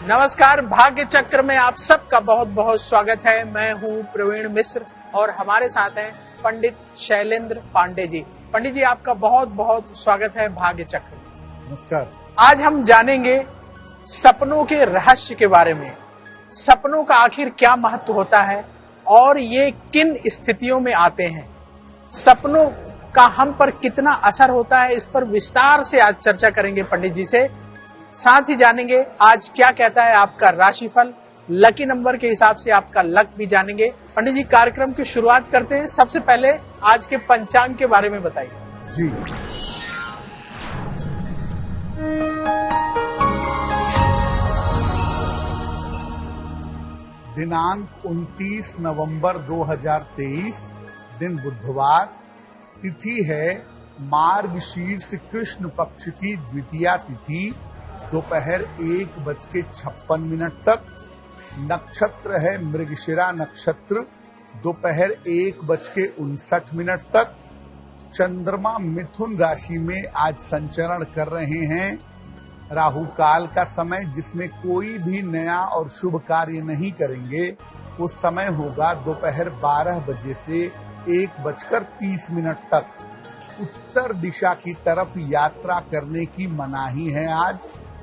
नमस्कार, भाग्य चक्र में आप सबका बहुत बहुत स्वागत है। मैं हूं प्रवीण मिश्र और हमारे साथ हैं पंडित शैलेंद्र पांडे जी। पंडित जी, आपका बहुत बहुत स्वागत है भाग्य चक्र में। नमस्कार। आज हम जानेंगे सपनों के रहस्य के बारे में। सपनों का आखिर क्या महत्व होता है और ये किन स्थितियों में आते हैं, सपनों का हम पर कितना असर होता है, इस पर विस्तार से आज चर्चा करेंगे पंडित जी से। साथ ही जानेंगे आज क्या कहता है आपका राशिफल, लकी नंबर के हिसाब से आपका लक भी जानेंगे। पंडित जी, कार्यक्रम की शुरुआत करते हैं। सबसे पहले आज के पंचांग के बारे में बताइए। जी, दिनांक 29 नवंबर 2023, दिन बुधवार, तिथि है मार्गशीर्ष कृष्ण पक्ष की द्वितीया तिथि, दोपहर 1:56 तक। नक्षत्र है मृगशिरा नक्षत्र, दोपहर 1:59 तक। चंद्रमा मिथुन राशि में आज संचरण कर रहे हैं। राहु काल का समय, जिसमें कोई भी नया और शुभ कार्य नहीं करेंगे, वो समय होगा दोपहर 12 बजे से 1:30 तक। उत्तर दिशा की तरफ यात्रा करने की मनाही है आज,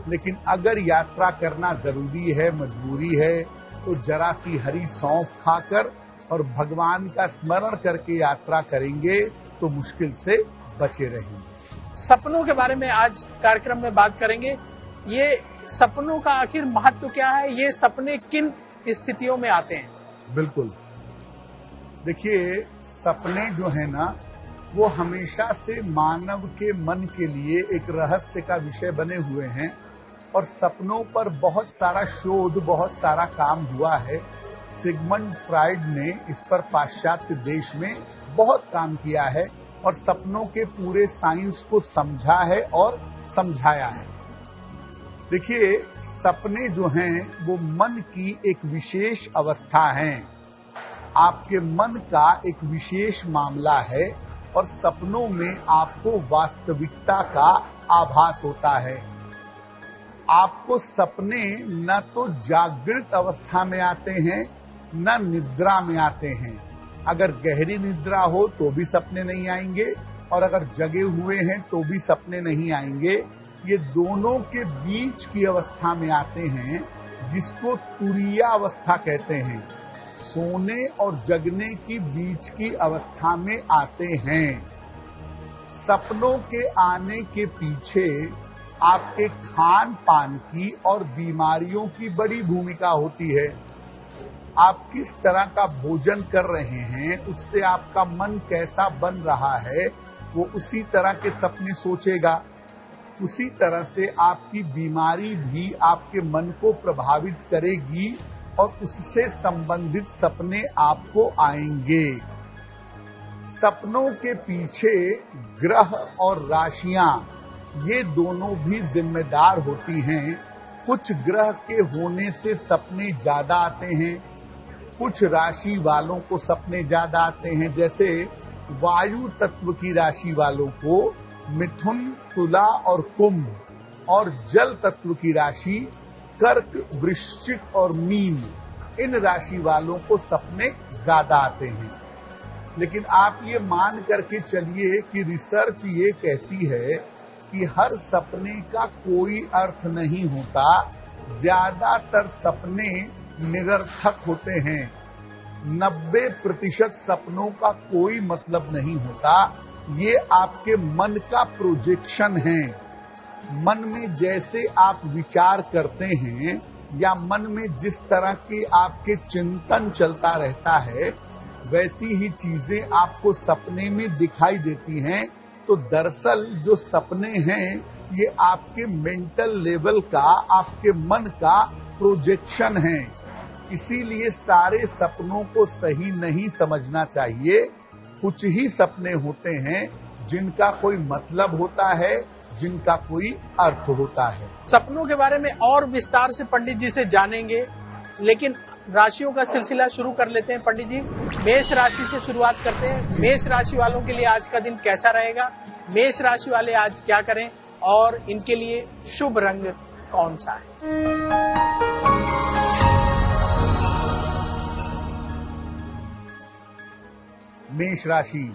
लेकिन अगर यात्रा करना जरूरी है, मजबूरी है, तो जरा सी हरी सौंफ खाकर और भगवान का स्मरण करके यात्रा करेंगे तो मुश्किल से बचे रहेंगे। सपनों के बारे में आज कार्यक्रम में बात करेंगे। ये सपनों का आखिर महत्व क्या है, ये सपने किन स्थितियों में आते हैं? बिल्कुल, देखिए, सपने जो है ना, वो हमेशा से मानव के मन के लिए एक रहस्य का विषय बने हुए हैं और सपनों पर बहुत सारा शोध, बहुत सारा काम हुआ है। सिगमंड फ्राइड ने इस पर पाश्चात्य देश में बहुत काम किया है और सपनों के पूरे साइंस को समझा है और समझाया है। देखिए, सपने जो हैं वो मन की एक विशेष अवस्था है, आपके मन का एक विशेष मामला है और सपनों में आपको वास्तविकता का आभास होता है। आपको सपने न तो जागृत अवस्था में आते हैं, न निद्रा में आते हैं। अगर गहरी निद्रा हो तो भी सपने नहीं आएंगे और अगर जगे हुए हैं तो भी सपने नहीं आएंगे। ये दोनों के बीच की अवस्था में आते हैं, जिसको तुरीया अवस्था कहते हैं। सोने और जगने की बीच की अवस्था में आते हैं। सपनों के आने के पीछे आपके खान पान की और बीमारियों की बड़ी भूमिका होती है। आप किस तरह का भोजन कर रहे हैं, उससे आपका मन कैसा बन रहा है, वो उसी तरह के सपने सोचेगा। उसी तरह से आपकी बीमारी भी आपके मन को प्रभावित करेगी और उससे संबंधित सपने आपको आएंगे। सपनों के पीछे ग्रह और राशियां, ये दोनों भी जिम्मेदार होती हैं। कुछ ग्रह के होने से सपने ज्यादा आते हैं, कुछ राशि वालों को सपने ज्यादा आते हैं। जैसे वायु तत्व की राशि वालों को मिथुन, तुला और कुंभ, और जल तत्व की राशि कर्क, वृश्चिक और मीन, इन राशि वालों को सपने ज्यादा आते हैं। लेकिन आप ये मान करके चलिए कि रिसर्च ये कहती है कि हर सपने का कोई अर्थ नहीं होता। ज्यादातर सपने निरर्थक होते हैं। 90% सपनों का कोई मतलब नहीं होता। ये आपके मन का प्रोजेक्शन है। मन में जैसे आप विचार करते हैं या मन में जिस तरह के आपके चिंतन चलता रहता है, वैसी ही चीजें आपको सपने में दिखाई देती हैं। तो दरअसल जो सपने हैं, ये आपके मेंटल लेवल का, आपके मन का प्रोजेक्शन है। इसीलिए सारे सपनों को सही नहीं समझना चाहिए। कुछ ही सपने होते हैं जिनका कोई मतलब होता है, जिनका कोई अर्थ होता है। सपनों के बारे में और विस्तार से पंडित जी से जानेंगे, लेकिन राशियों का सिलसिला शुरू कर लेते हैं। पंडित जी, मेष राशि से शुरुआत करते हैं। मेष राशि वालों के लिए आज का दिन कैसा रहेगा? मेष राशि वाले आज क्या करें और इनके लिए शुभ रंग कौन सा है? मेष राशि,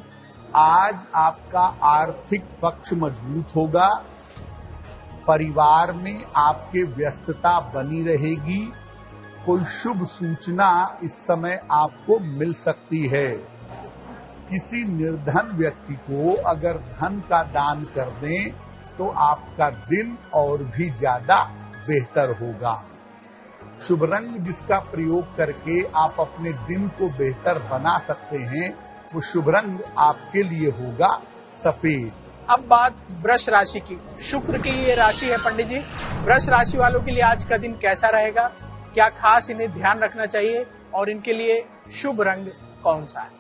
आज आपका आर्थिक पक्ष मजबूत होगा। परिवार में आपके व्यस्तता बनी रहेगी। कोई शुभ सूचना इस समय आपको मिल सकती है। किसी निर्धन व्यक्ति को अगर धन का दान कर दें तो आपका दिन और भी ज्यादा बेहतर होगा। शुभ रंग जिसका प्रयोग करके आप अपने दिन को बेहतर बना सकते हैं, वो शुभ रंग आपके लिए होगा सफेद। अब बात वृष राशि की। शुक्र की ये राशि है पंडित जी। वृष राशि वालों के लिए आज का दिन कैसा रहेगा? क्या खास इन्हें ध्यान रखना चाहिए और इनके लिए शुभ रंग कौन सा है?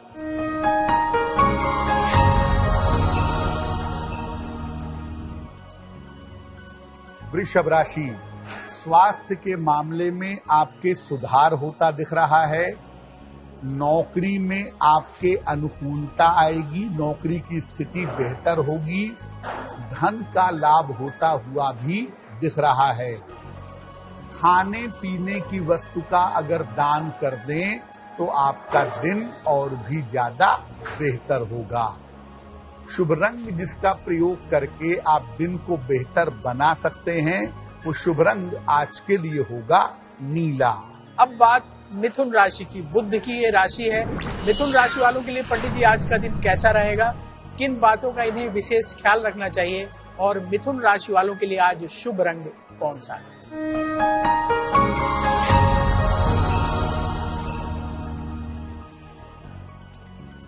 वृषभ राशि, स्वास्थ्य के मामले में आपके सुधार होता दिख रहा है। नौकरी में आपके अनुकूलता आएगी। नौकरी की स्थिति बेहतर होगी। धन का लाभ होता हुआ भी दिख रहा है। खाने पीने की वस्तु का अगर दान कर दें तो आपका दिन और भी ज्यादा बेहतर होगा। शुभ रंग जिसका प्रयोग करके आप दिन को बेहतर बना सकते हैं, वो शुभ रंग आज के लिए होगा नीला। अब बात मिथुन राशि की। बुध की ये राशि है। मिथुन राशि वालों के लिए पंडित जी आज का दिन कैसा रहेगा? किन बातों का इन्हें विशेष ख्याल रखना चाहिए और मिथुन राशि वालों के लिए आज शुभ रंग कौन सा है?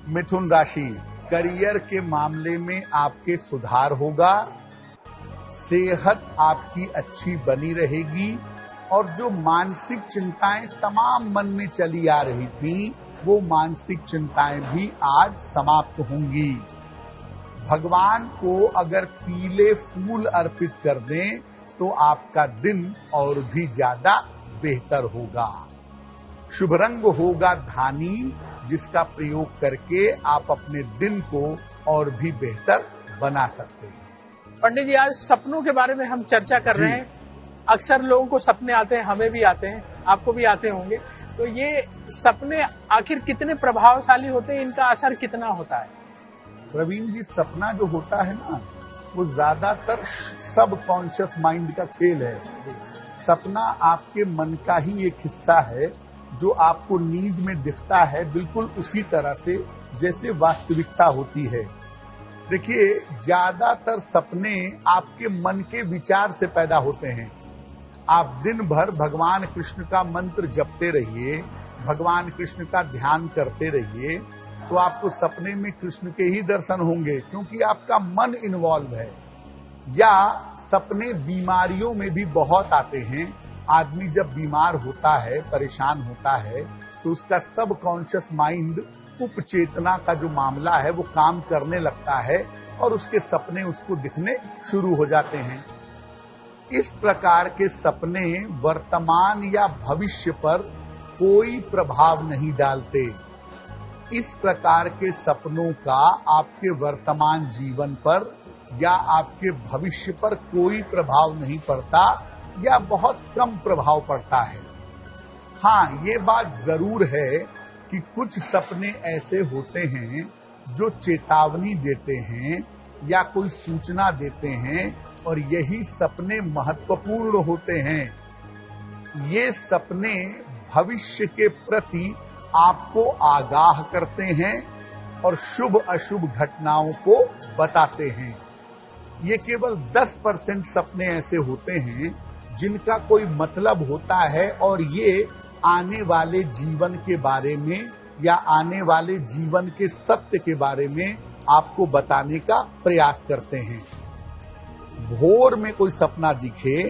मिथुन राशि, करियर के मामले में आपके सुधार होगा। सेहत आपकी अच्छी बनी रहेगी और जो मानसिक चिंताएं तमाम मन में चली आ रही थी, वो मानसिक चिंताएं भी आज समाप्त होंगी। भगवान को अगर पीले फूल अर्पित कर दें तो आपका दिन और भी ज्यादा बेहतर होगा। शुभ रंग होगा धानी, जिसका प्रयोग करके आप अपने दिन को और भी बेहतर बना सकते हैं। पंडित जी, आज सपनों के बारे में हम चर्चा कर रहे हैं। अक्सर लोगों को सपने आते हैं, हमें भी आते हैं, आपको भी आते होंगे। तो ये सपने आखिर कितने प्रभावशाली होते हैं? इनका असर कितना होता है? प्रवीण जी, सपना जो होता है ना, वो ज्यादातर सब कॉन्शियस माइंड का खेल है। सपना आपके मन का ही एक हिस्सा है जो आपको नींद में दिखता है, बिल्कुल उसी तरह से जैसे वास्तविकता होती है। देखिए, ज्यादातर सपने आपके मन के विचार से पैदा होते हैं। आप दिन भर भगवान कृष्ण का मंत्र जपते रहिए, भगवान कृष्ण का ध्यान करते रहिए, तो आपको सपने में कृष्ण के ही दर्शन होंगे, क्योंकि आपका मन इन्वॉल्व है। या सपने बीमारियों में भी बहुत आते हैं। आदमी जब बीमार होता है, परेशान होता है, तो उसका सब कॉन्शियस माइंड, उपचेतना का जो मामला है, वो काम करने लगता है और उसके सपने उसको दिखने शुरू हो जाते हैं। इस प्रकार के सपने वर्तमान या भविष्य पर कोई प्रभाव नहीं डालते। इस प्रकार के सपनों का आपके वर्तमान जीवन पर या आपके भविष्य पर कोई प्रभाव नहीं पड़ता या बहुत कम प्रभाव पड़ता है। हाँ, ये बात जरूर है कि कुछ सपने ऐसे होते हैं जो चेतावनी देते हैं या कोई सूचना देते हैं, और यही सपने महत्वपूर्ण होते हैं। ये सपने भविष्य के प्रति आपको आगाह करते हैं और शुभ अशुभ घटनाओं को बताते हैं। ये केवल 10% सपने ऐसे होते हैं जिनका कोई मतलब होता है और ये आने वाले जीवन के बारे में या आने वाले जीवन के सत्य के बारे में आपको बताने का प्रयास करते हैं। भोर में कोई सपना दिखे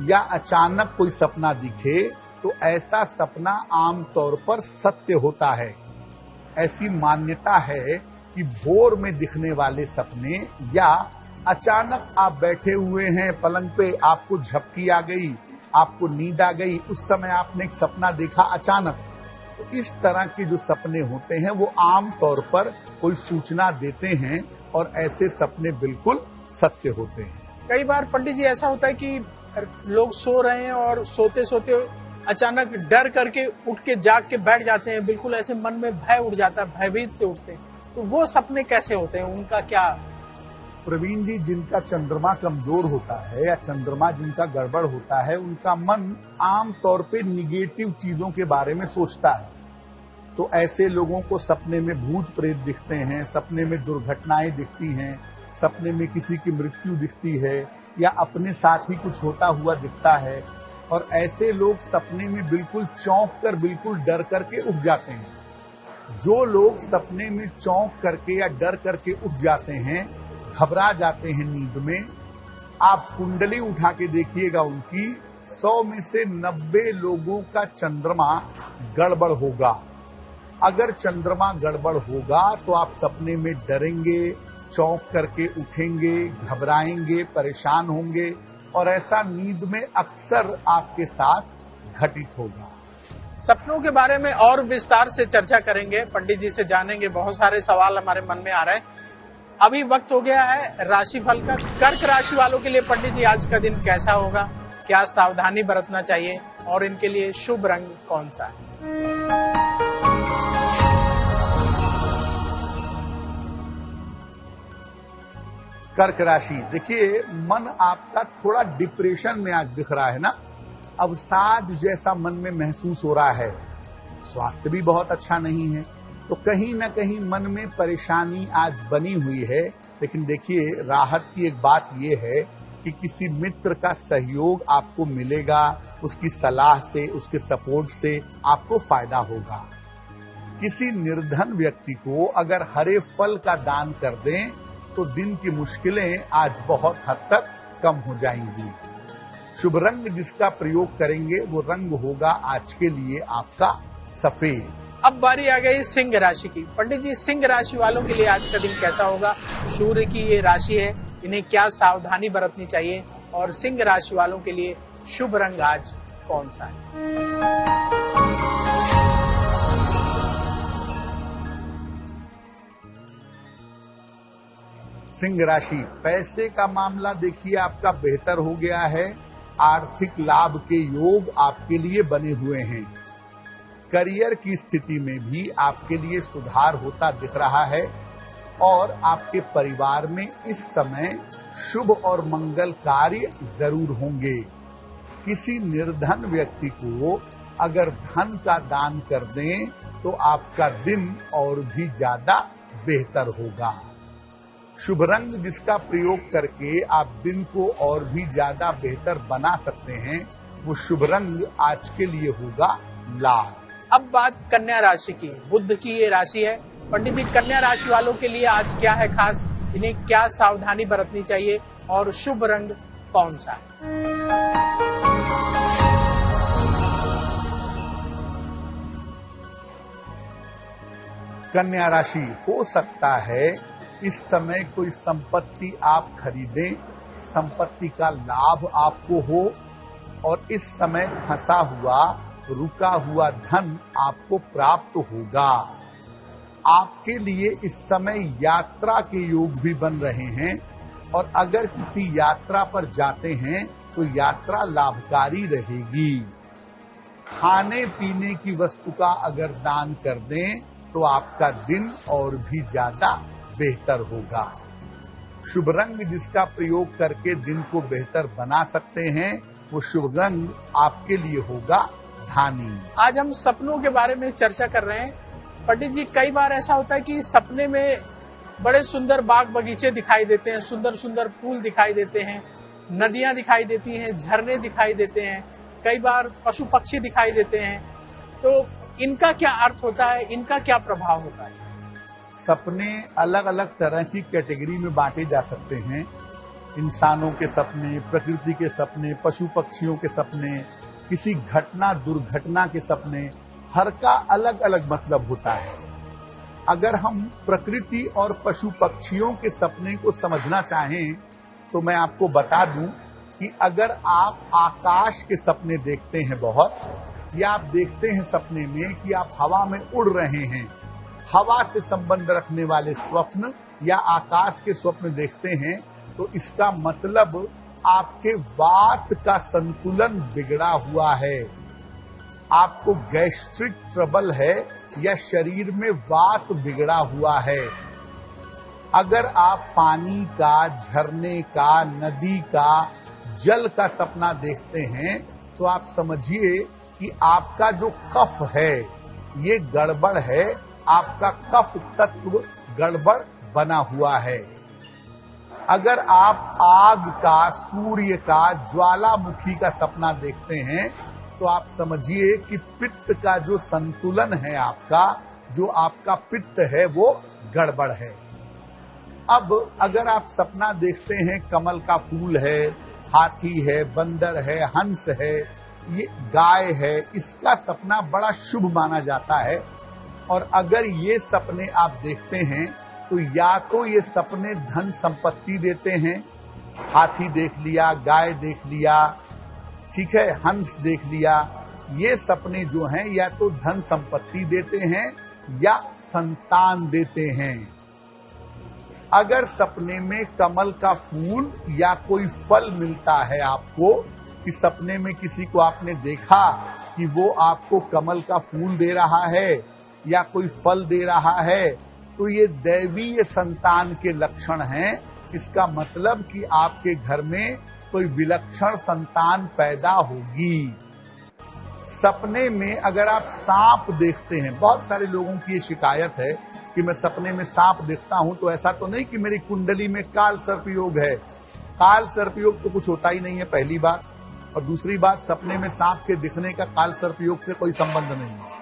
या अचानक कोई सपना दिखे तो ऐसा सपना आमतौर पर सत्य होता है। ऐसी मान्यता है कि भोर में दिखने वाले सपने या अचानक आप बैठे हुए हैं पलंग पे, आपको झपकी आ गई, आपको नींद आ गई, उस समय आपने एक सपना देखा अचानक, तो इस तरह के जो सपने होते हैं वो आम तौर पर कोई सूचना देते हैं और ऐसे सपने बिल्कुल सत्य होते हैं। कई बार पंडित जी ऐसा होता है कि लोग सो रहे हैं और सोते सोते अचानक डर करके उठ के जाग के बैठ जाते हैं, बिल्कुल ऐसे मन में भय उठ जाता है, भयभीत से उठते हैं। तो वो सपने कैसे होते हैं, उनका क्या? प्रवीण जी, जिनका चंद्रमा कमजोर होता है या चंद्रमा जिनका गड़बड़ होता है, उनका मन आम तौर पे निगेटिव चीजों के बारे में सोचता है। तो ऐसे लोगों को सपने में भूत प्रेत दिखते हैं, सपने में दुर्घटनाएं दिखती हैं, सपने में किसी की मृत्यु दिखती है या अपने साथ ही कुछ होता हुआ दिखता है। और ऐसे लोग सपने में बिल्कुल चौंक कर, बिल्कुल डर करके उठ जाते हैं। जो लोग सपने में चौंक करके या डर करके उठ जाते हैं, घबरा जाते हैं नींद में, आप कुंडली उठा के देखिएगा उनकी, 100 में से 90 लोगों का चंद्रमा गड़बड़ होगा। अगर चंद्रमा गड़बड़ होगा तो आप सपने में डरेंगे, चौंक करके उठेंगे, घबराएंगे, परेशान होंगे और ऐसा नींद में अक्सर आपके साथ घटित होगा। सपनों के बारे में और विस्तार से चर्चा करेंगे, पंडित जी से जानेंगे। बहुत सारे सवाल हमारे मन में आ रहे हैं। अभी वक्त हो गया है राशिफल का। कर्क राशि वालों के लिए पंडित जी आज का दिन कैसा होगा, क्या सावधानी बरतना चाहिए और इनके लिए शुभ रंग कौन सा है? कर्क राशि, देखिए मन आपका थोड़ा डिप्रेशन में आज दिख रहा है ना, अवसाद जैसा मन में महसूस हो रहा है। स्वास्थ्य भी बहुत अच्छा नहीं है, तो कहीं ना कहीं मन में परेशानी आज बनी हुई है। लेकिन देखिए, राहत की एक बात यह है कि किसी मित्र का सहयोग आपको मिलेगा, उसकी सलाह से, उसके सपोर्ट से आपको फायदा होगा। किसी निर्धन व्यक्ति को अगर हरे फल का दान कर दें तो दिन की मुश्किलें आज बहुत हद तक कम हो जाएंगी। शुभ रंग जिसका प्रयोग करेंगे वो रंग होगा आज के लिए आपका सफेद। अब बारी आ गई सिंह राशि की। पंडित जी, सिंह राशि वालों के लिए आज का दिन कैसा होगा? सूर्य की ये राशि है, इन्हें क्या सावधानी बरतनी चाहिए और सिंह राशि वालों के लिए शुभ रंग आज कौन सा है? सिंह राशि, पैसे का मामला देखिए आपका बेहतर हो गया है। आर्थिक लाभ के योग आपके लिए बने हुए हैं। करियर की स्थिति में भी आपके लिए सुधार होता दिख रहा है और आपके परिवार में इस समय शुभ और मंगल कार्य जरूर होंगे। किसी निर्धन व्यक्ति को अगर धन का दान कर दें तो आपका दिन और भी ज्यादा बेहतर होगा। शुभ रंग जिसका प्रयोग करके आप दिन को और भी ज्यादा बेहतर बना सकते हैं वो शुभ रंग आज के लिए होगा लाल। अब बात कन्या राशि की। बुध की ये राशि है। पंडित जी, कन्या राशि वालों के लिए आज क्या है खास, इन्हें क्या सावधानी बरतनी चाहिए और शुभ रंग कौन सा है? कन्या राशि, हो सकता है इस समय कोई संपत्ति आप खरीदें, संपत्ति का लाभ आपको हो और इस समय फंसा हुआ, रुका हुआ धन आपको प्राप्त होगा। आपके लिए इस समय यात्रा के योग भी बन रहे हैं और अगर किसी यात्रा पर जाते हैं तो यात्रा लाभकारी रहेगी। खाने पीने की वस्तु का अगर दान कर दें तो आपका दिन और भी ज्यादा बेहतर होगा। शुभ रंग जिसका प्रयोग करके दिन को बेहतर बना सकते हैं वो शुभ रंग आपके लिए होगा धानी। आज हम सपनों के बारे में चर्चा कर रहे हैं। पंडित जी, कई बार ऐसा होता है कि सपने में बड़े सुंदर बाग बगीचे दिखाई देते हैं, सुंदर सुंदर फूल दिखाई देते हैं, नदियां दिखाई देती हैं, झरने दिखाई देते हैं, कई बार पशु पक्षी दिखाई देते हैं। तो इनका क्या अर्थ होता है, इनका क्या प्रभाव होता है? सपने अलग अलग तरह की कैटेगरी में बांटे जा सकते हैं। इंसानों के सपने, प्रकृति के सपने, पशु पक्षियों के सपने, किसी घटना दुर्घटना के सपने, हर का अलग अलग मतलब होता है। अगर हम प्रकृति और पशु पक्षियों के सपने को समझना चाहें तो मैं आपको बता दूं कि अगर आप आकाश के सपने देखते हैं बहुत, या आप देखते हैं सपने में कि आप हवा में उड़ रहे हैं, हवा से संबंध रखने वाले स्वप्न या आकाश के स्वप्न देखते हैं, तो इसका मतलब आपके वात का संतुलन बिगड़ा हुआ है, आपको गैस्ट्रिक ट्रबल है या शरीर में वात बिगड़ा हुआ है। अगर आप पानी का, झरने का, नदी का, जल का सपना देखते हैं तो आप समझिए कि आपका जो कफ है ये गड़बड़ है, आपका कफ तत्व गड़बड़ बना हुआ है। अगर आप आग का, सूर्य का, ज्वालामुखी का सपना देखते हैं तो आप समझिए कि पित्त का जो संतुलन है आपका, जो आपका पित्त है वो गड़बड़ है। अब अगर आप सपना देखते हैं कमल का फूल है, हाथी है, बंदर है, हंस है, ये गाय है, इसका सपना बड़ा शुभ माना जाता है। और अगर ये सपने आप देखते हैं तो या तो ये सपने धन संपत्ति देते हैं, हाथी देख लिया, गाय देख लिया, ठीक है, हंस देख लिया, ये सपने जो हैं या तो धन संपत्ति देते हैं या संतान देते हैं। अगर सपने में कमल का फूल या कोई फल मिलता है आपको, कि सपने में किसी को आपने देखा कि वो आपको कमल का फूल दे रहा है या कोई फल दे रहा है, तो ये दैवीय संतान के लक्षण हैं। इसका मतलब कि आपके घर में कोई विलक्षण संतान पैदा होगी। सपने में अगर आप सांप देखते हैं, बहुत सारे लोगों की ये शिकायत है कि मैं सपने में सांप देखता हूं तो ऐसा तो नहीं कि मेरी कुंडली में काल सर्प योग है। काल सर्प योग तो कुछ होता ही नहीं है, पहली बात। और दूसरी बात, सपने में सांप के दिखने का काल सर्प योग से कोई संबंध नहीं है।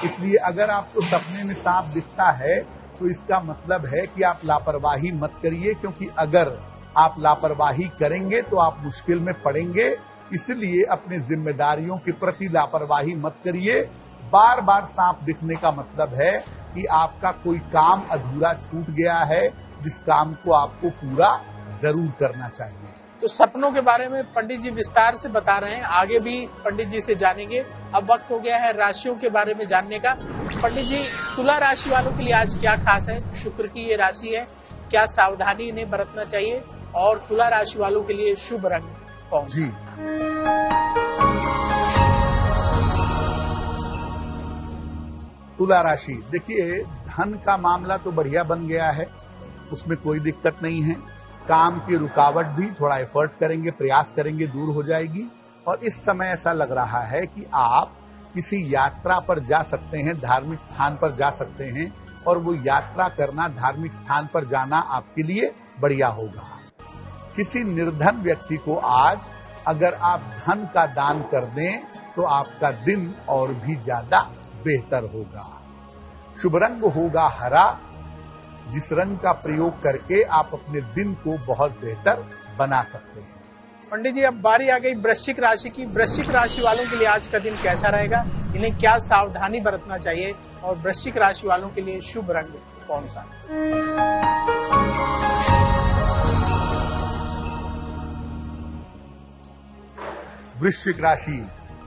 इसलिए अगर आपको सपने में सांप दिखता है तो इसका मतलब है कि आप लापरवाही मत करिए, क्योंकि अगर आप लापरवाही करेंगे तो आप मुश्किल में पड़ेंगे। इसलिए अपनी जिम्मेदारियों के प्रति लापरवाही मत करिए। बार बार सांप दिखने का मतलब है कि आपका कोई काम अधूरा छूट गया है, जिस काम को आपको पूरा जरूर करना चाहिए। तो सपनों के बारे में पंडित जी विस्तार से बता रहे हैं, आगे भी पंडित जी से जानेंगे। अब वक्त हो गया है राशियों के बारे में जानने का। पंडित जी, तुला राशि वालों के लिए आज क्या खास है? शुक्र की ये राशि है, क्या सावधानी इन्हें बरतना चाहिए? और तुला राशि वालों के लिए शुभ रंग कौन? जी, तुला राशि, देखिए धन का मामला तो बढ़िया बन गया है, उसमें कोई दिक्कत नहीं है। काम की रुकावट भी थोड़ा एफर्ट करेंगे, प्रयास करेंगे, दूर हो जाएगी। और इस समय ऐसा लग रहा है कि आप किसी यात्रा पर जा सकते हैं, धार्मिक स्थान पर जा सकते हैं, और वो यात्रा करना, धार्मिक स्थान पर जाना आपके लिए बढ़िया होगा। किसी निर्धन व्यक्ति को आज अगर आप धन का दान कर दें तो आपका दिन और भी ज्यादा बेहतर होगा। शुभ रंग होगा हरा, जिस रंग का प्रयोग करके आप अपने दिन को बहुत बेहतर बना सकते हैं। पंडित जी, अब बारी आ गई वृश्चिक राशि की। वृश्चिक राशि वालों के लिए आज का दिन कैसा रहेगा? इन्हें क्या सावधानी बरतना चाहिए? और वृश्चिक राशि वालों के लिए शुभ रंग कौन सा? वृश्चिक राशि,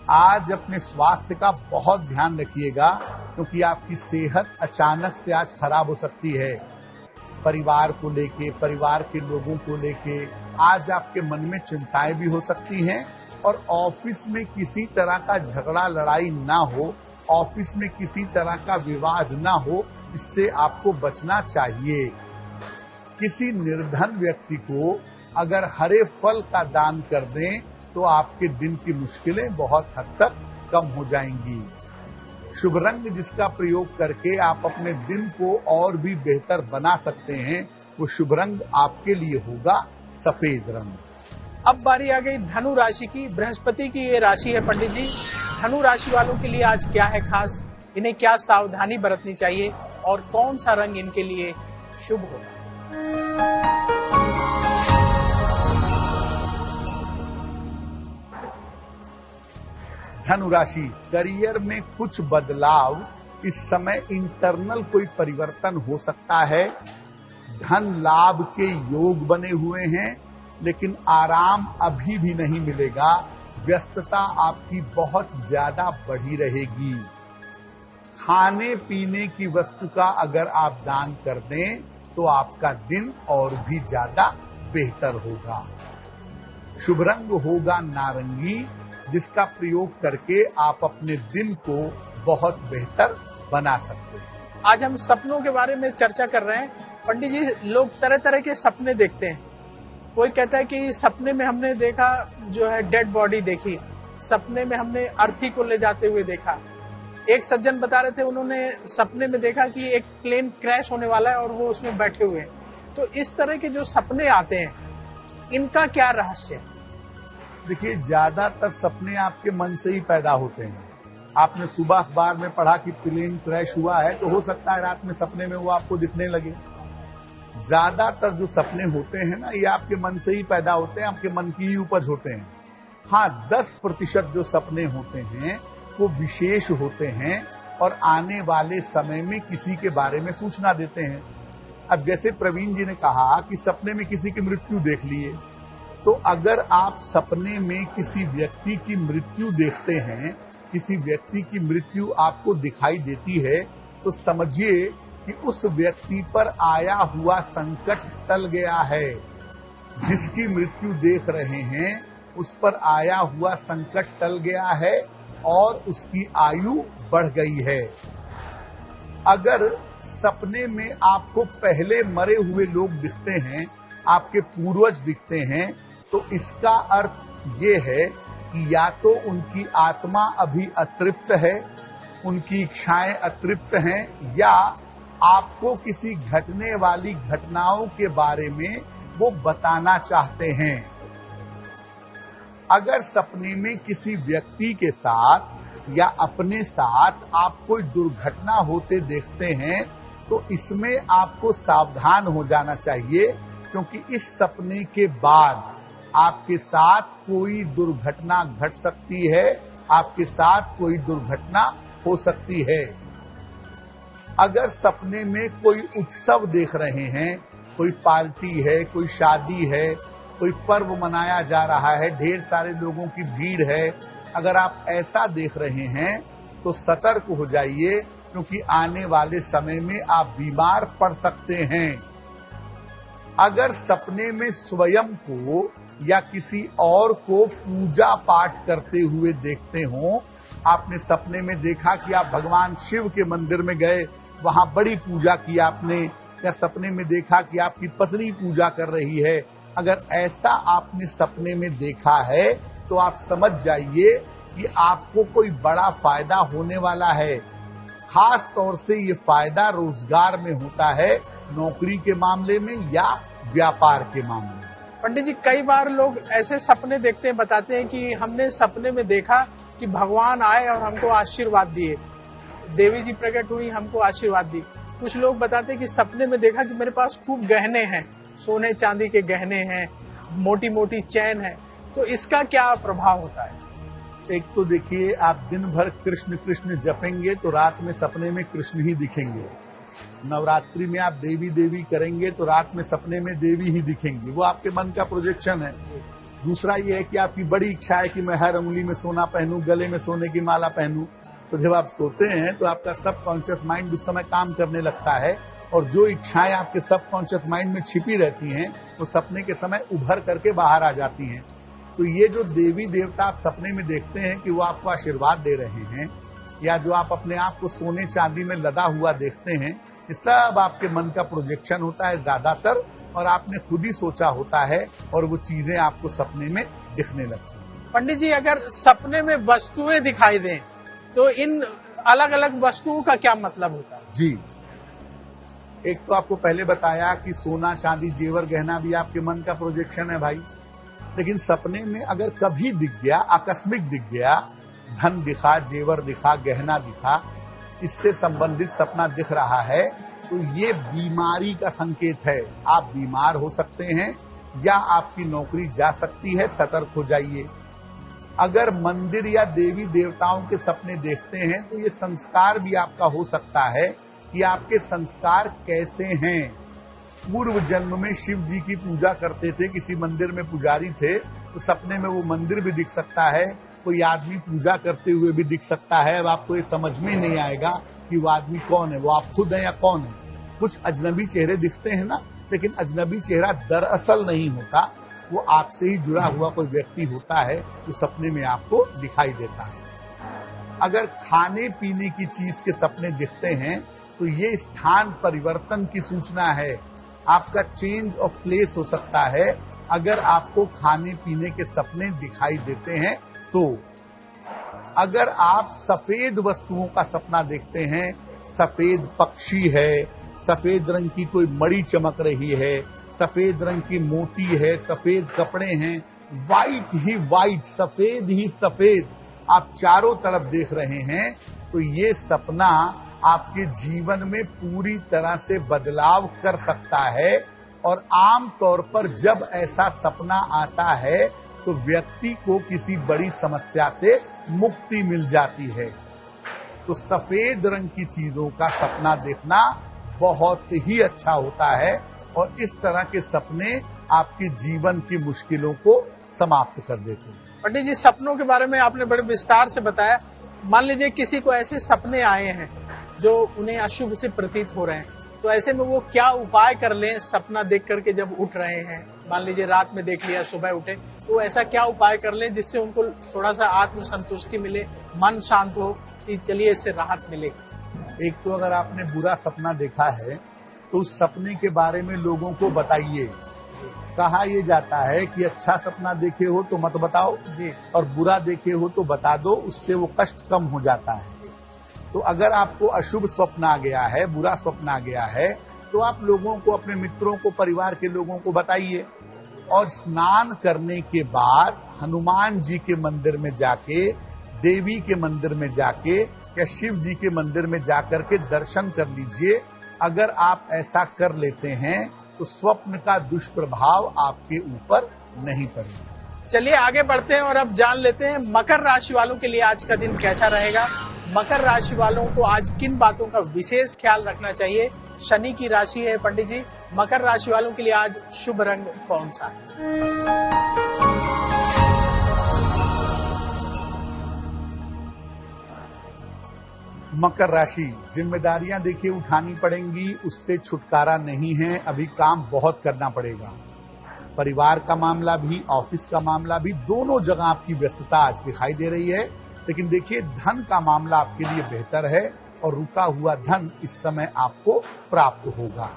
आज अपने स्वास्थ्य का बहुत ध्यान रखिएगा, क्योंकि आपकी सेहत अचानक से आज खराब हो सकती है। परिवार को लेके, परिवार के लोगों को लेके आज आपके मन में चिंताएं भी हो सकती हैं। और ऑफिस में किसी तरह का झगड़ा लड़ाई ना हो, ऑफिस में किसी तरह का विवाद ना हो, इससे आपको बचना चाहिए। किसी निर्धन व्यक्ति को अगर हरे फल का दान कर दें तो आपके दिन की मुश्किलें बहुत हद तक कम हो जाएंगी। शुभ रंग जिसका प्रयोग करके आप अपने दिन को और भी बेहतर बना सकते हैं, वो शुभ रंग आपके लिए होगा सफेद रंग। अब बारी आ गई धनु राशि की। बृहस्पति की ये राशि है पंडित जी। धनु राशि वालों के लिए आज क्या है खास? इन्हें क्या सावधानी बरतनी चाहिए? और कौन सा रंग इनके लिए शुभ होगा? धनु राशि, करियर में कुछ बदलाव, इस समय इंटरनल कोई परिवर्तन हो सकता है। धन लाभ के योग बने हुए हैं, लेकिन आराम अभी भी नहीं मिलेगा। व्यस्तता आपकी बहुत ज्यादा बढ़ी रहेगी। खाने पीने की वस्तु का अगर आप दान कर दें तो आपका दिन और भी ज्यादा बेहतर होगा। शुभ रंग होगा नारंगी, जिसका प्रयोग करके आप अपने दिन को बहुत बेहतर बना सकते हैं। आज हम सपनों के बारे में चर्चा कर रहे हैं। पंडित जी, लोग तरह तरह के सपने देखते हैं। कोई कहता है कि सपने में हमने देखा जो है डेड बॉडी देखी, सपने में हमने अर्थी को ले जाते हुए देखा। एक सज्जन बता रहे थे, उन्होंने सपने में देखा कि एक प्लेन क्रैश होने वाला है और वो उसमें बैठे हुए हैं। तो इस तरह के जो सपने आते हैं, इनका क्या रहस्य है? देखिए, ज्यादातर सपने आपके मन से ही पैदा होते हैं। आपने सुबह अखबार में पढ़ा कि प्लेन क्रैश हुआ है, तो हो सकता है रात में सपने में वो आपको दिखने लगे। ज्यादातर जो सपने होते हैं ना, ये आपके मन से ही पैदा होते हैं, आपके मन की ही उपज होते हैं। हाँ, 10% जो सपने होते हैं वो विशेष होते हैं और आने वाले समय में किसी के बारे में सूचना देते हैं। अब जैसे प्रवीण जी ने कहा कि सपने में किसी की मृत्यु देख लिए, तो अगर आप सपने में किसी व्यक्ति की मृत्यु देखते हैं, किसी व्यक्ति की मृत्यु आपको दिखाई देती है, तो समझिए कि उस व्यक्ति पर आया हुआ संकट टल गया है। जिसकी मृत्यु देख रहे हैं उस पर आया हुआ संकट टल गया है और उसकी आयु बढ़ गई है। अगर सपने में आपको पहले मरे हुए लोग दिखते हैं, आपके पूर्वज दिखते हैं, तो इसका अर्थ ये है कि या तो उनकी आत्मा अभी अतृप्त है, उनकी इच्छाएं अतृप्त हैं, या आपको किसी घटने वाली घटनाओं के बारे में वो बताना चाहते हैं। अगर सपने में किसी व्यक्ति के साथ या अपने साथ आप कोई दुर्घटना होते देखते हैं, तो इसमें आपको सावधान हो जाना चाहिए, क्योंकि इस सपने के बाद आपके साथ कोई दुर्घटना घट सकती है, आपके साथ कोई दुर्घटना हो सकती है। अगर सपने में कोई उत्सव देख रहे हैं, कोई पार्टी है, कोई शादी है, कोई पर्व मनाया जा रहा है, ढेर सारे लोगों की भीड़ है, अगर आप ऐसा देख रहे हैं तो सतर्क हो जाइए, क्योंकि आने वाले समय में आप बीमार पड़ सकते हैं। अगर सपने में स्वयं को या किसी और को पूजा पाठ करते हुए देखते हो, आपने सपने में देखा कि आप भगवान शिव के मंदिर में गए, वहां बड़ी पूजा की आपने, या सपने में देखा कि आपकी पत्नी पूजा कर रही है, अगर ऐसा आपने सपने में देखा है तो आप समझ जाइए कि आपको कोई बड़ा फायदा होने वाला है। खास तौर से ये फायदा रोजगार में होता है, नौकरी के मामले में या व्यापार के मामले में। पंडित जी, कई बार लोग ऐसे सपने देखते हैं, बताते हैं कि हमने सपने में देखा कि भगवान आए और हमको आशीर्वाद दिए, देवी जी प्रकट हुई, हमको आशीर्वाद दी। कुछ लोग बताते हैं कि सपने में देखा कि मेरे पास खूब गहने हैं, सोने चांदी के गहने हैं, मोटी मोटी चैन है। तो इसका क्या प्रभाव होता है? एक तो देखिए, आप दिन भर कृष्ण कृष्ण जपेंगे तो रात में सपने में कृष्ण ही दिखेंगे। नवरात्रि में आप देवी देवी करेंगे तो रात में सपने में देवी ही दिखेंगी। वो आपके मन का प्रोजेक्शन है। दूसरा ये है कि आपकी बड़ी इच्छा है कि मैं हर उंगली में सोना पहनूं, गले में सोने की माला पहनूं, तो जब आप सोते हैं तो आपका सबकॉन्शियस माइंड उस समय काम करने लगता है, और जो इच्छाएं आपके सबकॉन्शियस माइंड में छिपी रहती हैं वो सपने के समय उभर करके बाहर आ जाती हैं। तो ये जो देवी देवता आप सपने में देखते हैं कि वो आपको आशीर्वाद दे रहे हैं, या जो आप अपने आप को सोने चांदी में लदा हुआ देखते हैं, ये सब आपके मन का प्रोजेक्शन होता है ज्यादातर, और आपने खुद ही सोचा होता है और वो चीजें आपको सपने में दिखने लगती हैं। पंडित जी, अगर सपने में वस्तुएं दिखाई दें तो इन अलग अलग वस्तुओं का क्या मतलब होता है? जी, एक तो आपको पहले बताया कि सोना चांदी जेवर गहना भी आपके मन का प्रोजेक्शन है भाई। लेकिन सपने में अगर कभी दिख गया, आकस्मिक दिख गया, धन दिखा, जेवर दिखा, गहना दिखा, इससे संबंधित सपना दिख रहा है, तो ये बीमारी का संकेत है। आप बीमार हो सकते हैं या आपकी नौकरी जा सकती है, सतर्क हो जाइए। अगर मंदिर या देवी देवताओं के सपने देखते हैं तो ये संस्कार भी आपका हो सकता है कि आपके संस्कार कैसे हैं। पूर्व जन्म में शिव जी की पूजा करते थे, किसी मंदिर में पुजारी थे, तो सपने में वो मंदिर भी दिख सकता है, कोई आदमी पूजा करते हुए भी दिख सकता है। अब आपको ये समझ में नहीं आएगा कि वो आदमी कौन है, वो आप खुद हैं या कौन है। कुछ अजनबी चेहरे दिखते हैं ना, लेकिन अजनबी चेहरा दरअसल नहीं होता, वो आपसे ही जुड़ा हुआ कोई व्यक्ति होता है जो सपने में आपको दिखाई देता है। अगर खाने पीने की चीज के सपने दिखते हैं तो ये स्थान परिवर्तन की सूचना है। आपका चेंज ऑफ प्लेस हो सकता है अगर आपको खाने पीने के सपने दिखाई देते हैं तो। अगर आप सफेद वस्तुओं का सपना देखते हैं, सफेद पक्षी है, सफेद रंग की कोई मणि चमक रही है, सफेद रंग की मोती है, सफेद कपड़े हैं, वाइट ही वाइट, सफेद ही सफेद आप चारों तरफ देख रहे हैं, तो ये सपना आपके जीवन में पूरी तरह से बदलाव कर सकता है। और आम तौर पर जब ऐसा सपना आता है तो व्यक्ति को किसी बड़ी समस्या से मुक्ति मिल जाती है। तो सफेद रंग की चीजों का सपना देखना बहुत ही अच्छा होता है और इस तरह के सपने आपके जीवन की मुश्किलों को समाप्त कर देते हैं। पंडित जी, सपनों के बारे में आपने बड़े विस्तार से बताया। मान लीजिए किसी को ऐसे सपने आए हैं जो उन्हें अशुभ से प्रतीत हो रहे हैं, तो ऐसे में वो क्या उपाय कर लें सपना देख करके जब उठ रहे हैं? मान लीजिए रात में देख लिया, सुबह उठे, तो ऐसा क्या उपाय कर लें जिससे उनको थोड़ा सा आत्मसंतुष्टि मिले, मन शांत हो कि चलिए इससे राहत मिले? एक तो अगर आपने बुरा सपना देखा है तो उस सपने के बारे में लोगों को बताइए। कहा यह जाता है कि अच्छा सपना देखे हो तो मत बताओ जी, और बुरा देखे हो तो बता दो, उससे वो कष्ट कम हो जाता है। तो अगर आपको अशुभ स्वप्न आ गया है, बुरा स्वप्न आ गया है, तो आप लोगों को, अपने मित्रों को, परिवार के लोगों को बताइए। और स्नान करने के बाद हनुमान जी के मंदिर में जाके, देवी के मंदिर में जाके या शिव जी के मंदिर में जाकर के दर्शन कर लीजिए। अगर आप ऐसा कर लेते हैं तो स्वप्न का दुष्प्रभाव आपके ऊपर नहीं पड़ेगा। चलिए आगे बढ़ते हैं और अब जान लेते हैं मकर राशि वालों के लिए आज का दिन कैसा रहेगा। मकर राशि वालों को आज किन बातों का विशेष ख्याल रखना चाहिए? शनि की राशि है पंडित जी, मकर राशि वालों के लिए आज शुभ रंग कौन सा है? मकर राशि, जिम्मेदारियां देखिए उठानी पड़ेंगी, उससे छुटकारा नहीं है, अभी काम बहुत करना पड़ेगा। परिवार का मामला भी, ऑफिस का मामला भी, दोनों जगह आपकी व्यस्तता आज दिखाई दे रही है। लेकिन देखिए धन का मामला आपके लिए बेहतर है और रुका हुआ धन इस समय आपको प्राप्त होगा।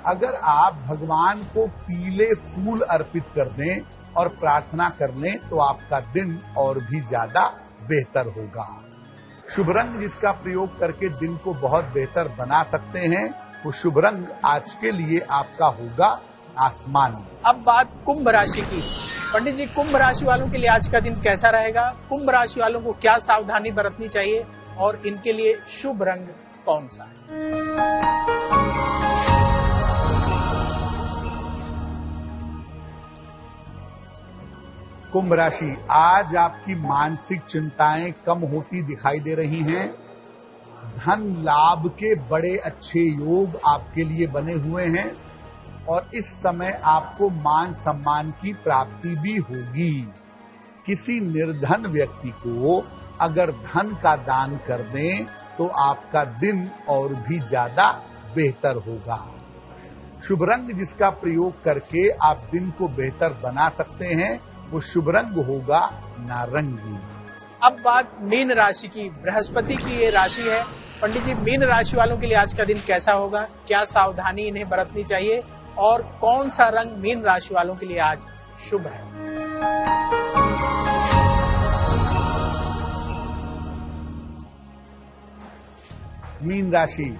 अगर आप भगवान को पीले फूल अर्पित कर दें और प्रार्थना कर लें तो आपका दिन और भी ज्यादा बेहतर होगा। शुभ रंग जिसका प्रयोग करके दिन को बहुत बेहतर बना सकते हैं, वो शुभ रंग आज के लिए आपका होगा आसमानी। अब बात कुंभ राशि की। पंडित जी, कुंभ राशि वालों के लिए आज का दिन कैसा रहेगा? कुंभ राशि वालों को क्या सावधानी बरतनी चाहिए और इनके लिए शुभ रंग कौन सा है? कुंभ राशि, आज आपकी मानसिक चिंताएं कम होती दिखाई दे रही हैं। धन लाभ के बड़े अच्छे योग आपके लिए बने हुए हैं और इस समय आपको मान सम्मान की प्राप्ति भी होगी। किसी निर्धन व्यक्ति को अगर धन का दान कर दें तो आपका दिन और भी ज्यादा बेहतर होगा। शुभ रंग जिसका प्रयोग करके आप दिन को बेहतर बना सकते हैं, वो शुभ रंग होगा नारंगी। अब बात मीन राशि की। बृहस्पति की ये राशि है। पंडित जी, मीन राशि वालों के लिए आज का दिन कैसा होगा? क्या सावधानी इन्हें बरतनी चाहिए और कौन सा रंग मीन राशि वालों के लिए आज शुभ है? मीन राशि,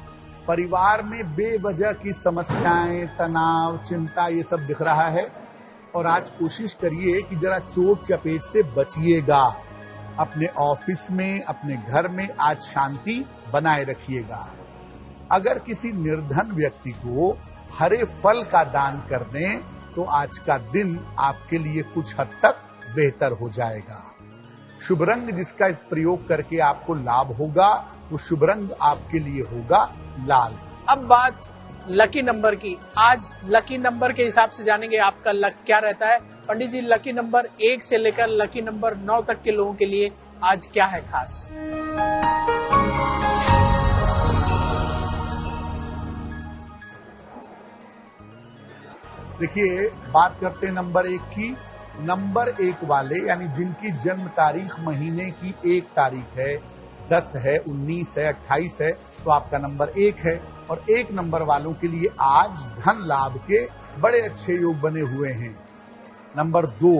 परिवार में बेवजह की समस्याएं, तनाव, चिंता ये सब दिख रहा है और आज कोशिश करिए कि जरा चोट चपेट से बचिएगा। अपने ऑफिस में, अपने घर में आज शांति बनाए रखिएगा। अगर किसी निर्धन व्यक्ति को हरे फल का दान कर दें तो आज का दिन आपके लिए कुछ हद तक बेहतर हो जाएगा। शुभ रंग जिसका इस प्रयोग करके आपको लाभ होगा, वो शुभ रंग आपके लिए होगा लाल। अब बात लकी नंबर की। आज लकी नंबर के हिसाब से जानेंगे आपका लक क्या रहता है। पंडित जी, लकी नंबर 1 से लेकर लकी नंबर 9 तक के लोगों के लिए आज क्या है खास? देखिए, बात करते हैं नंबर 1 की। नंबर 1 वाले यानी जिनकी जन्म तारीख महीने की 1 तारीख है, 10 है, 19 है, 28 है, तो आपका नंबर 1 है। और 1 नंबर वालों के लिए आज धन लाभ के बड़े अच्छे योग बने हुए हैं। नंबर 2,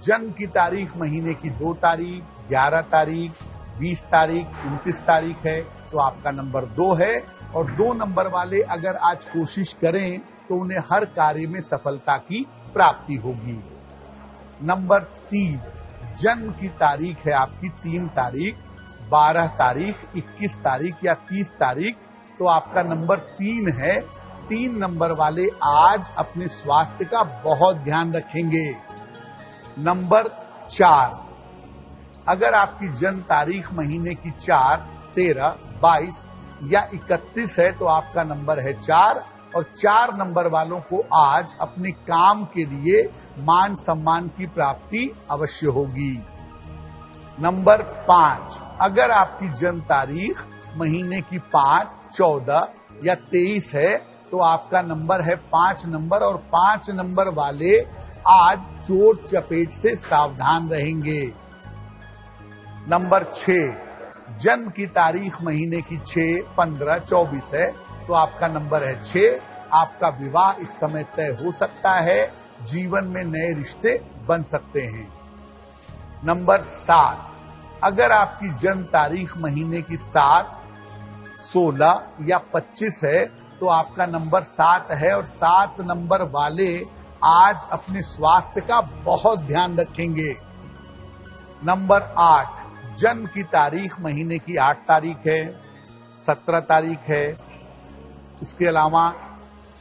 जन्म की तारीख महीने की 2 तारीख, 11 तारीख, 20 तारीख, 29 तारीख है, तो आपका नंबर 2 है। और 2 नंबर वाले अगर आज कोशिश करें तो उन्हें हर कार्य में सफलता की प्राप्ति होगी। नंबर 3, जन्म की तारीख है आपकी 3 तारीख, 12 तारीख, 21 तारीख या 30 तारीख, तो आपका नंबर 3 है। 3 नंबर वाले आज अपने स्वास्थ्य का बहुत ध्यान रखेंगे। नंबर 4, अगर आपकी जन्म तारीख महीने की 4, 13, 22 या 31 है तो आपका नंबर है 4 और 4 नंबर वालों को आज अपने काम के लिए मान सम्मान की प्राप्ति अवश्य होगी। नंबर 5, अगर आपकी जन्म तारीख महीने की 5, 14 या 23 है तो आपका नंबर है 5 नंबर और 5 नंबर वाले आज चोट चपेट से सावधान रहेंगे। नंबर 6, जन्म की तारीख महीने की 6, 15, 24 है तो आपका नंबर है 6। आपका विवाह इस समय तय हो सकता है, जीवन में नए रिश्ते बन सकते हैं। नंबर 7, अगर आपकी जन्म तारीख महीने की 7, 16 या 25 है तो आपका नंबर 7 है और 7 नंबर वाले आज अपने स्वास्थ्य का बहुत ध्यान रखेंगे। नंबर 8, जन्म की तारीख महीने की 8 तारीख है, 17 तारीख है, उसके अलावा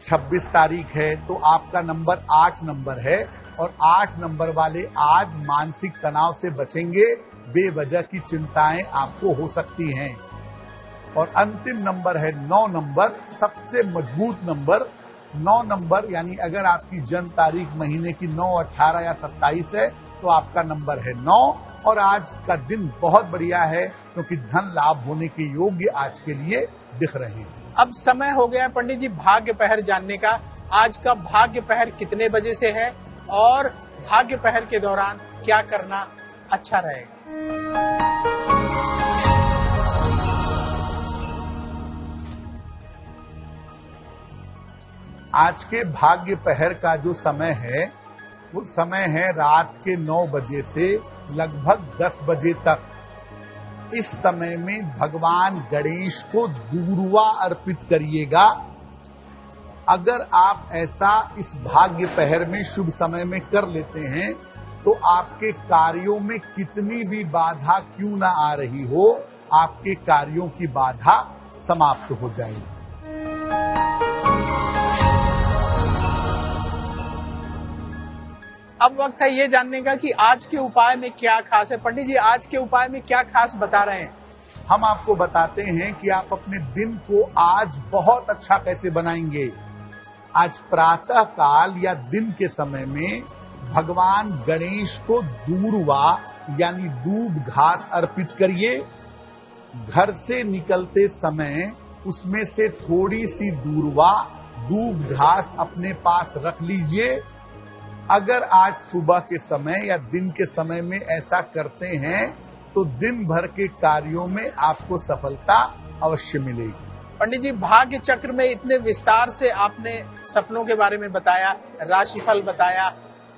26 तारीख है, तो आपका नंबर 8 नंबर है और 8 नंबर वाले आज मानसिक तनाव से बचेंगे। बेवजह की चिंताएं आपको हो सकती हैं। और अंतिम नंबर है 9 नंबर, सबसे मजबूत नंबर। 9 नंबर यानी अगर आपकी जन्म तारीख महीने की 9, 18 या 27 है तो आपका नंबर है 9 और आज का दिन बहुत बढ़िया है क्योंकि धन लाभ होने के योग्य आज के लिए दिख रहे हैं। अब समय हो गया पंडित जी भाग्य पहर जानने का। आज का भाग्य पहर कितने बजे से है और भाग्य पहर के दौरान क्या करना अच्छा रहेगा? आज के भाग्य पहर का जो समय है वो समय है रात के 9 बजे से लगभग 10 बजे तक। इस समय में भगवान गणेश को दूर्वा अर्पित करिएगा। अगर आप ऐसा इस भाग्य पहर में शुभ समय में कर लेते हैं तो आपके कार्यों में कितनी भी बाधा क्यों ना आ रही हो, आपके कार्यों की बाधा समाप्त हो जाएगी। अब वक्त है ये जानने का कि आज के उपाय में क्या खास है। पंडित जी आज के उपाय में क्या खास बता रहे हैं? हम आपको बताते हैं कि आप अपने दिन को आज बहुत अच्छा कैसे बनाएंगे। आज प्रातः काल या दिन के समय में भगवान गणेश को दूर्वा यानी दूब घास अर्पित करिए। घर से निकलते समय उसमें से थोड़ी सी दूर्वा दूब घास अपने पास रख लीजिए। अगर आज सुबह के समय या दिन के समय में ऐसा करते हैं तो दिन भर के कार्यों में आपको सफलता अवश्य मिलेगी। पंडित जी भाग्य चक्र में इतने विस्तार से आपने सपनों के बारे में बताया, राशिफल बताया,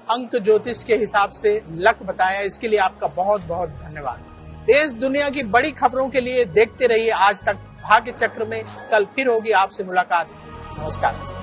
अंक ज्योतिष के हिसाब से लक बताया, इसके लिए आपका बहुत बहुत धन्यवाद। देश दुनिया की बड़ी खबरों के लिए देखते रहिए आज तक भाग्य चक्र में। कल फिर होगी आपसे मुलाकात। नमस्कार।